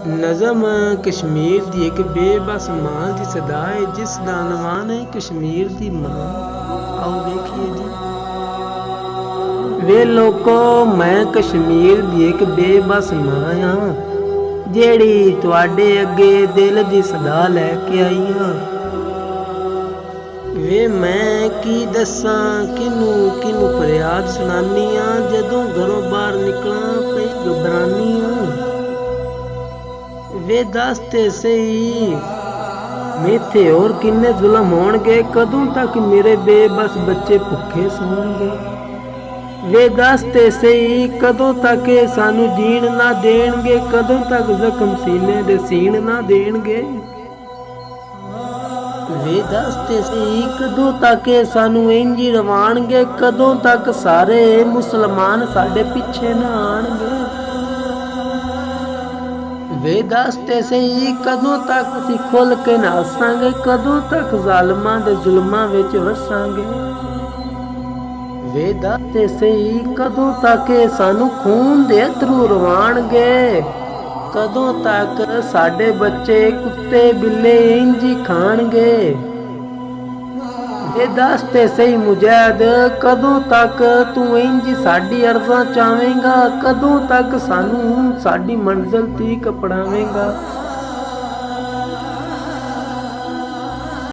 ਨਜ਼ਮ ਕਸ਼ਮੀਰ ਦੀ ਇੱਕ ਬੇਬਸ ਮਾਂ ਦੀ ਸਦਾ ਹੈ, ਜਿਸ ਦਾ ਨਾਮ ਹੈ ਕਸ਼ਮੀਰ ਦੀ ਮਾਂ। ਆਓ ਵੇਖੀਏ ਜੀ। ਵੇ ਲੋਕੋ, ਮੈਂ ਕਸ਼ਮੀਰ ਦੀ ਇੱਕ ਬੇਬਸ ਮਾਂ ਹਾਂ, ਜਿਹੜੀ ਤੁਹਾਡੇ ਅੱਗੇ ਦਿਲ ਦੀ ਸਦਾ ਲੈ ਕੇ ਆਈ ਹਾਂ। ਵੇ ਮੈਂ ਕੀ ਦੱਸਾਂ ਕਿਨੂੰ ਕਿਨੂੰ ਫਰਿਆਦ ਸੁਣਾਨੀ ਆ, ਜਦੋਂ ਘਰੋਂ ਬਾਹਰ ਨਿਕਲਾਂ ਪਈ ਘਬਰਾਨੀ ਆ। ਵੇ ਦੱਸ ਤੇ ਸਹੀ ਮੇਥੇ ਹੋਰ ਕਿੰਨੇ ਜ਼ੁਲਮ ਹੋਣਗੇ, ਕਦੋਂ ਤੱਕ ਮੇਰੇ ਬੇਬਸ ਬੱਚੇ ਭੁੱਖੇ ਸੌਣਗੇ। ਵੇ ਦੱਸ ਤੇ ਸਹੀ ਕਦੋਂ ਤੱਕ ਇਹ ਸਾਨੂੰ ਜੀਣ ਨਾ ਦੇਣਗੇ, ਕਦੋਂ ਤੱਕ ਜ਼ਖਮ ਸੀਨੇ ਦੇ ਸੀਣ ਨਾ ਦੇਣਗੇ। ਵੇ ਦੱਸ ਤੇ ਸਹੀ ਕਦੋਂ ਤੱਕ ਇਹ ਸਾਨੂੰ ਇੰਝ ਹੀ ਰਵਾਣਗੇ, ਕਦੋਂ ਤੱਕ ਸਾਰੇ ਮੁਸਲਮਾਨ ਸਾਡੇ ਪਿੱਛੇ ਨਾ ਆਣਗੇ। ਵੇ ਦੱਸ ਤੇ ਸਹੀ ਕਦੋਂ ਤੱਕ ਅਸੀਂ ਖੁੱਲ ਕੇ ਨਾ ਹੱਸਾਂਗੇ, ਕਦੋਂ ਤੱਕ ਜ਼ਾਲਮਾਂ ਦੇ ਜ਼ੁਲਮਾਂ ਵਿੱਚ ਵਸਾਂਗੇ। ਵੇ ਦੱਸ ਤੇ ਸਹੀ ਕਦੋਂ ਤੱਕ ਇਹ ਸਾਨੂੰ ਖੂਨ ਦੇ ਅਥਰੂ ਰਵਾਣਗੇ, ਕਦੋਂ ਤੱਕ ਸਾਡੇ ਬੱਚੇ ਕੁੱਤੇ ਬਿੱਲੇ ਇੰਝ ਹੀ ਖਾਣਗੇ। ਵੇ ਦੱਸ ਤੇ ਸਹੀ ਮੁਜਾਹਿਦ ਕਦੋਂ ਤੱਕ ਤੂੰ ਇੰਝ ਸਾਡੀ ਅਰਜ਼ਾਂ ਚਾਹਵੇਂਗਾ, ਕਦੋਂ ਤੱਕ ਸਾਨੂੰ ਸਾਡੀ ਮੰਜ਼ਿਲ ਤੀਕ ਪੜਾਵੇਂਗਾ।